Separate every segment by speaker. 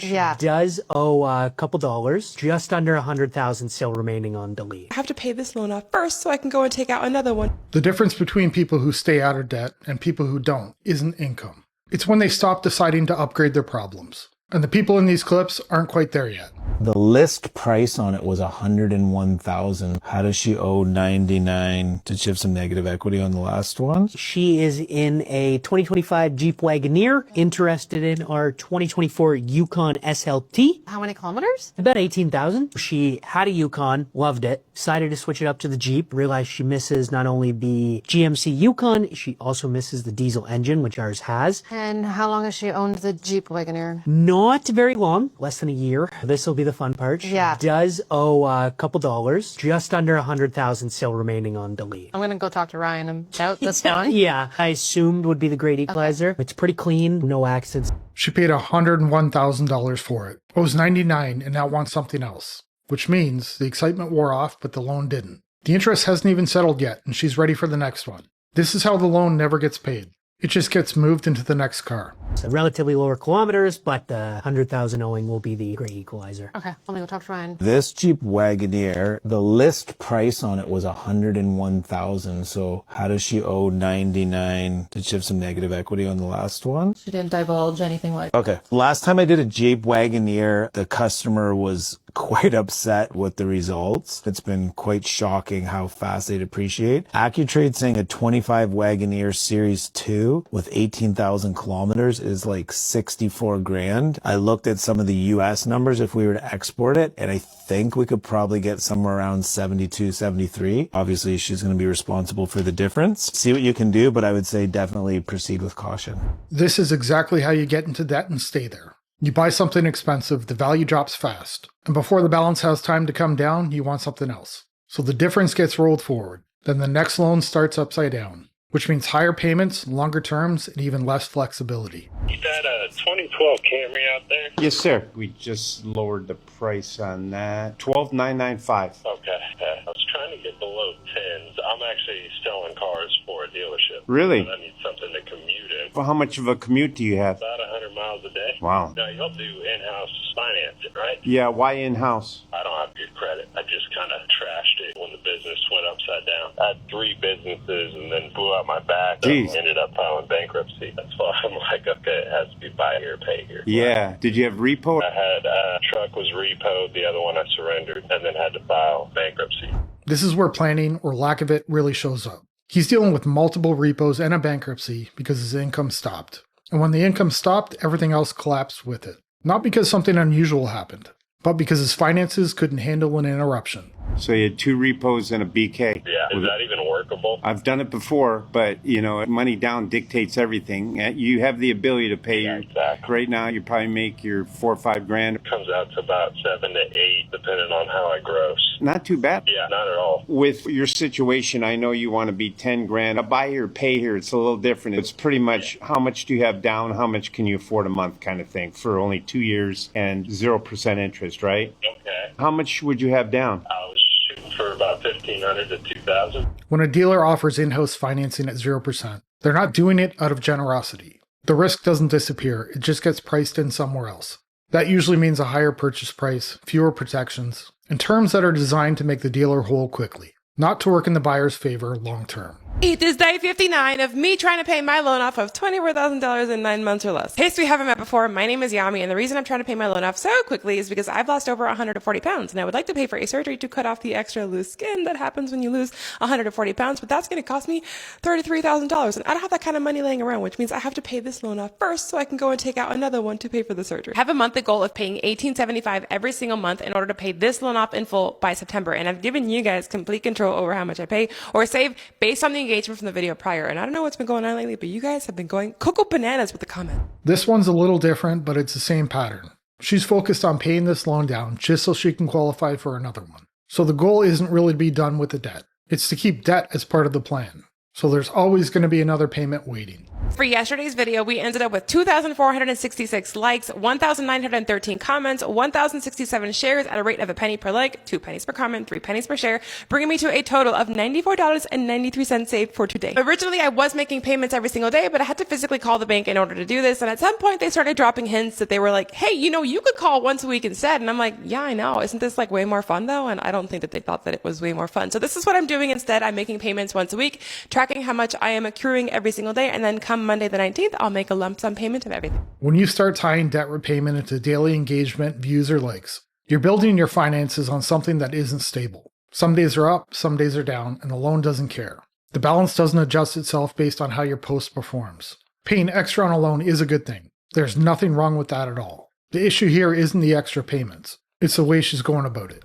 Speaker 1: Yeah.
Speaker 2: Does owe a couple dollars, just under 100,000 still remaining on delete.
Speaker 3: I have to pay this loan off first so I can go and take out another one.
Speaker 4: The difference between people who stay out of debt and people who don't isn't income. It's when they stop deciding to upgrade their problems. And the people in these clips aren't quite there yet.
Speaker 5: The list price on it was $101,000. How does she owe 99? Did she have some negative equity on the last one?
Speaker 2: She is in a 2025 Jeep Wagoneer, interested in our 2024 Yukon SLT.
Speaker 1: How many kilometers?
Speaker 2: About 18,000. She had a Yukon, loved it, decided to switch it up to the Jeep, realized she misses not only the GMC Yukon, she also misses the diesel engine, which ours has.
Speaker 1: And how long has she owned the Jeep Wagoneer?
Speaker 2: Not very long, less than a year. This will be the fun part. She
Speaker 1: Yeah.
Speaker 2: does owe a couple dollars, just under 100,000 still remaining on delete.
Speaker 1: I'm gonna go talk to Ryan about this one.
Speaker 2: Yeah, I assumed would be the great equalizer. Okay. It's pretty clean, no accidents.
Speaker 4: She paid $101,000 for it, owes $99,000 and now wants something else. Which means the excitement wore off, but the loan didn't. The interest hasn't even settled yet, and she's ready for the next one. This is how the loan never gets paid. It just gets moved into the next car.
Speaker 2: So relatively lower kilometers, but the 100,000 owing will be the great equalizer.
Speaker 1: Okay, let me go talk to Ryan.
Speaker 5: This Jeep Wagoneer, the list price on it was $101,000. So how does she owe 99? Did she have some negative equity on the last one?
Speaker 6: She didn't divulge anything like.
Speaker 5: Okay. Last time I did a Jeep Wagoneer, the customer was quite upset with the results. It's been quite shocking how fast they depreciate. AccuTrade saying a 25 Wagoneer Series 2 with 18,000 kilometers is like 64 grand. I looked at some of the US numbers if we were to export it, and I think we could probably get somewhere around 72, 73. Obviously, she's going to be responsible for the difference. See what you can do, but I would say definitely proceed with caution.
Speaker 4: This is exactly how you get into debt and stay there. You buy something expensive, the value drops fast, and before the balance has time to come down, you want something else. So the difference gets rolled forward. Then the next loan starts upside down, which means higher payments, longer terms, and even less flexibility.
Speaker 7: You got a 2012 Camry out there?
Speaker 8: Yes, sir. We just lowered the price on that. $12,995.
Speaker 7: Okay. I was trying to get below 10s. I'm actually selling cars for a dealership.
Speaker 8: Really?
Speaker 7: And I need something to commute in.
Speaker 8: Well, how much of a commute do you have?
Speaker 7: About 100 miles a day.
Speaker 8: Wow.
Speaker 7: Now, you'll do in-house financing, right?
Speaker 8: Yeah, why in-house?
Speaker 7: I don't have good credit. I just kind of trashed it when the business went upside down. I had 3 businesses and then blew out my back.
Speaker 8: Jeez.
Speaker 7: So ended up filing bankruptcy. That's why I'm like, okay, it has to be buy here, pay here.
Speaker 8: Yeah. Did you have repo?
Speaker 7: I had a truck was repoed, the other one I surrendered, and then had to file bankruptcy.
Speaker 4: This is where planning, or lack of it, really shows up. He's dealing with multiple repos and a bankruptcy because his income stopped. And when the income stopped, everything else collapsed with it. Not because something unusual happened, but because his finances couldn't handle an interruption.
Speaker 8: So you had 2 repos and a BK.
Speaker 7: Yeah, is that even workable?
Speaker 8: I've done it before, but, you know, money down dictates everything. You have the ability to pay your...
Speaker 7: Exactly.
Speaker 8: Right now, you probably make your 4 or 5 grand.
Speaker 7: It comes out to about 7 to 8, depending on how I gross.
Speaker 8: Not too bad.
Speaker 7: Yeah, not at all.
Speaker 8: With your situation, I know you want to be 10 grand. A buy here, pay here, it's a little different. It's pretty much how much do you have down, how much can you afford a month kind of thing for only 2 years and 0% interest, right?
Speaker 7: Okay.
Speaker 8: How much would you have down?
Speaker 7: I was shooting for about $1,500 to $2,000.
Speaker 4: When a dealer offers in-house financing at 0%, they're not doing it out of generosity. The risk doesn't disappear, it just gets priced in somewhere else. That usually means a higher purchase price, fewer protections, and terms that are designed to make the dealer whole quickly, not to work in the buyer's favor long term.
Speaker 3: It is day 59 of me trying to pay my loan off of $24,000 in 9 months or less. In case we haven't met before, my name is Yami, and the reason I'm trying to pay my loan off so quickly is because I've lost over 140 pounds, and I would like to pay for a surgery to cut off the extra loose skin that happens when you lose 140 pounds, but that's going to cost me $33,000, and I don't have that kind of money laying around, which means I have to pay this loan off first so I can go and take out another one to pay for the surgery. I have a monthly goal of paying $1,875 every single month in order to pay this loan off in full by September, and I've given you guys complete control over how much I pay or save based on the engagement from the video prior. And I don't know what's been going on lately, but you guys have been going cocoa bananas with the comment.
Speaker 4: This one's a little different, but it's the same pattern. She's focused on paying this loan down just so she can qualify for another one. So the goal isn't really to be done with the debt. It's to keep debt as part of the plan. So there's always going to be another payment waiting.
Speaker 3: For yesterday's video, we ended up with 2,466 likes, 1,913 comments, 1,067 shares at a rate of a penny per like, 2 pennies per comment, 3 pennies per share, bringing me to a total of $94.93 saved for today. Originally, I was making payments every single day, but I had to physically call the bank in order to do this. And at some point, they started dropping hints that they were like, hey, you could call once a week instead. And I'm like, yeah, I know. Isn't this like way more fun though? And I don't think that they thought that it was way more fun. So this is what I'm doing instead. I'm making payments once a week, tracking how much I am accruing every single day. And then come Monday the 19th, I'll make a lump sum payment of everything.
Speaker 4: When you start tying debt repayment into daily engagement, views, or likes, you're building your finances on something that isn't stable. Some days are up, some days are down, and the loan doesn't care. The balance doesn't adjust itself based on how your post performs. Paying extra on a loan is a good thing. There's nothing wrong with that at all. The issue here isn't the extra payments. It's the way she's going about it.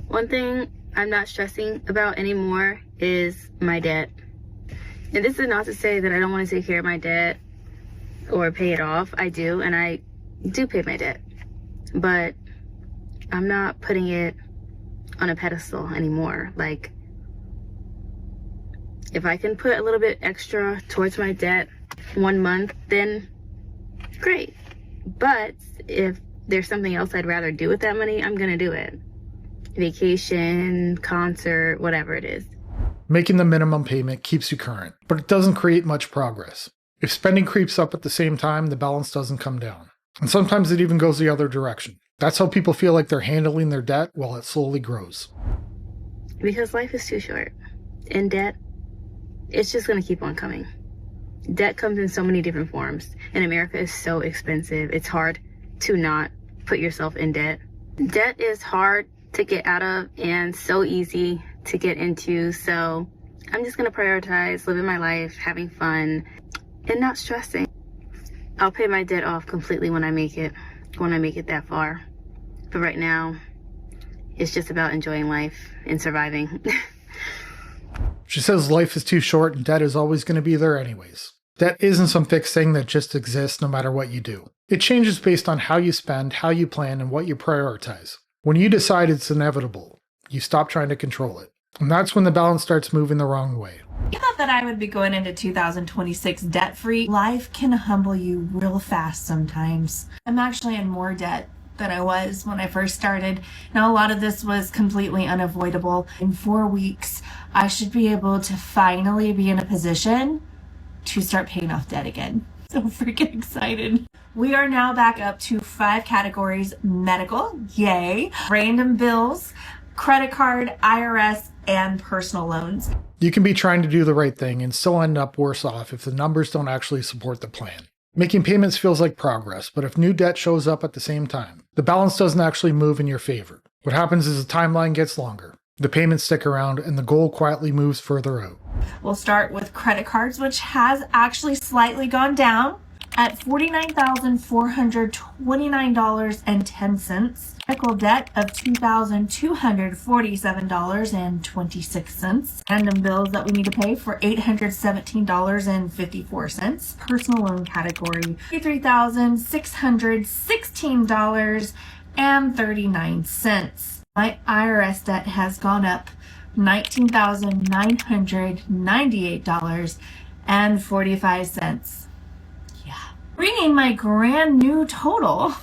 Speaker 6: One thing I'm not stressing about anymore is my debt. And this is not to say that I don't want to take care of my debt or pay it off. I do, and I do pay my debt. But I'm not putting it on a pedestal anymore. Like, if I can put a little bit extra towards my debt 1 month, then great. But if there's something else I'd rather do with that money, I'm gonna do it. Vacation, concert, whatever it is.
Speaker 4: Making the minimum payment keeps you current, but it doesn't create much progress. If spending creeps up at the same time, the balance doesn't come down. And sometimes it even goes the other direction. That's how people feel like they're handling their debt while it slowly grows.
Speaker 6: Because life is too short. And debt, it's just gonna keep on coming. Debt comes in so many different forms, and America is so expensive. It's hard to not put yourself in debt. Debt is hard to get out of and so easy to get into, so I'm just gonna prioritize living my life, having fun, and not stressing. I'll pay my debt off completely when I make it that far. But right now, it's just about enjoying life and surviving.
Speaker 4: She says life is too short and debt is always going to be there anyways. Debt isn't some fixed thing that just exists no matter what you do. It changes based on how you spend, how you plan, and what you prioritize. When you decide it's inevitable, you stop trying to control it. And that's when the balance starts moving the wrong way.
Speaker 9: I thought that I would be going into 2026 debt-free. Life can humble you real fast sometimes. I'm actually in more debt than I was when I first started. Now, a lot of this was completely unavoidable. In 4 weeks, I should be able to finally be in a position to start paying off debt again. So freaking excited. We are now back up to 5 categories: medical, yay, random bills, credit card, IRS, and personal loans.
Speaker 4: You can be trying to do the right thing and still end up worse off if the numbers don't actually support the plan. Making payments feels like progress, but if new debt shows up at the same time, the balance doesn't actually move in your favor. What happens is the timeline gets longer, the payments stick around, and the goal quietly moves further out.
Speaker 9: We'll start with credit cards, which has actually slightly gone down at $49,429.10. Medical debt of $2,247.26. Random bills that we need to pay for $817.54. Personal loan category $3,616.39. My IRS debt has gone up $19,998.45. Yeah. Bringing my grand new total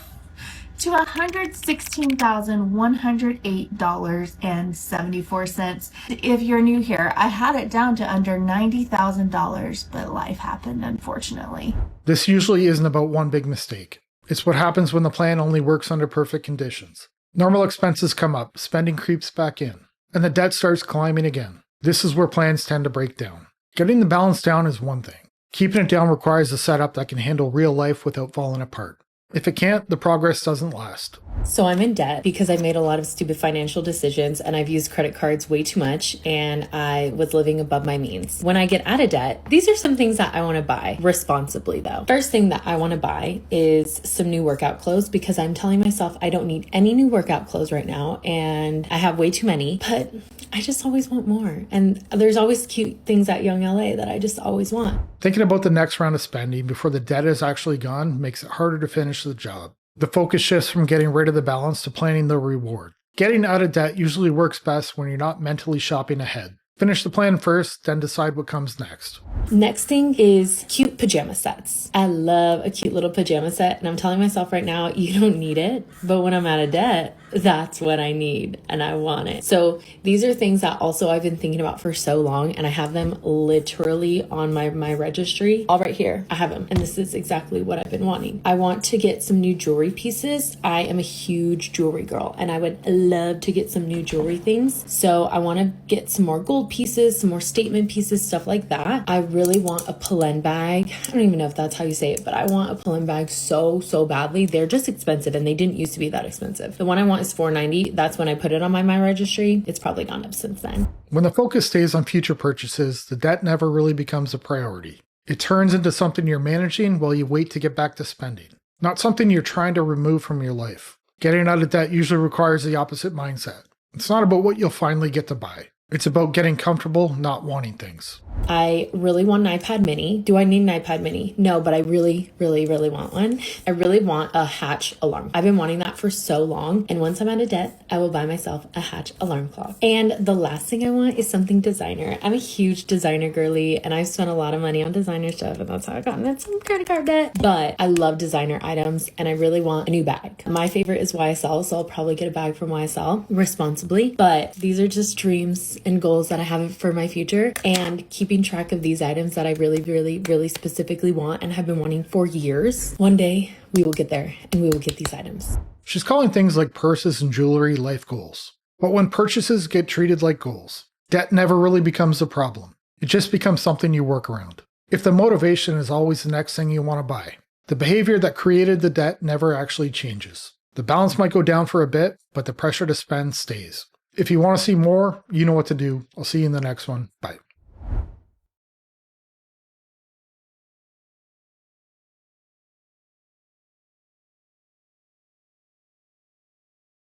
Speaker 9: to $116,108.74. If you're new here, I had it down to under $90,000, but life happened, unfortunately.
Speaker 4: This usually isn't about one big mistake. It's what happens when the plan only works under perfect conditions. Normal expenses come up, spending creeps back in, and the debt starts climbing again. This is where plans tend to break down. Getting the balance down is one thing. Keeping it down requires a setup that can handle real life without falling apart. If it can't, the progress doesn't last.
Speaker 10: So I'm in debt because I've made a lot of stupid financial decisions and I've used credit cards way too much and I was living above my means. When I get out of debt, these are some things that I want to buy responsibly though. First thing that I want to buy is some new workout clothes because I'm telling myself I don't need any new workout clothes right now and I have way too many, but I just always want more. And there's always cute things at Young LA that I just always want.
Speaker 4: Thinking about the next round of spending before the debt is actually gone makes it harder to finish the job. The focus shifts from getting rid of the balance to planning the reward. Getting out of debt usually works best when you're not mentally shopping ahead. Finish the plan first, then decide what comes next.
Speaker 10: Next thing is cute pajama sets. I love a cute little pajama set, and I'm telling myself right now, you don't need it. But when I'm out of debt, that's what I need and I want it. So these are things that also I've been thinking about for so long, and I have them literally on my registry. All right here, I have them. And this is exactly what I've been wanting. I want to get some new jewelry pieces. I am a huge jewelry girl, and I would love to get some new jewelry things. So I want to get some more gold pieces, some more statement pieces, stuff like that. I really want a Pelen bag. I don't even know if that's how you say it, but I want a Pelen bag so badly. They're just expensive, and they didn't used to be that expensive. The one I want is $490. That's when I put it on my registry. It's probably gone up since then.
Speaker 4: When the focus stays on future purchases, the debt never really becomes a priority. It turns into something you're managing while you wait to get back to spending, not something you're trying to remove from your life. Getting out of debt usually requires the opposite mindset. It's not about what you'll finally get to buy. It's about getting comfortable not wanting things.
Speaker 10: I really want an iPad mini. Do I need an iPad mini? No, but I really want one. I really want a Hatch alarm. I've been wanting that for so long. And once I'm out of debt, I will buy myself a Hatch alarm clock. And the last thing I want is something designer. I'm a huge designer girly, and I've spent a lot of money on designer stuff, and that's how I've gotten in some credit card debt. But I love designer items, and I really want a new bag. My favorite is YSL, so I'll probably get a bag from YSL responsibly. But these are just dreams and goals that I have for my future, and keeping track of these items that I really specifically want and have been wanting for years. One day we will get there and we will get these items.
Speaker 4: She's calling things like purses and jewelry life goals. But when purchases get treated like goals, debt never really becomes a problem. It just becomes something you work around. If the motivation is always the next thing you want to buy, the behavior that created the debt never actually changes. The balance might go down for a bit, but the pressure to spend stays. If you want to see more, you know what to do. I'll see you in the next one. Bye.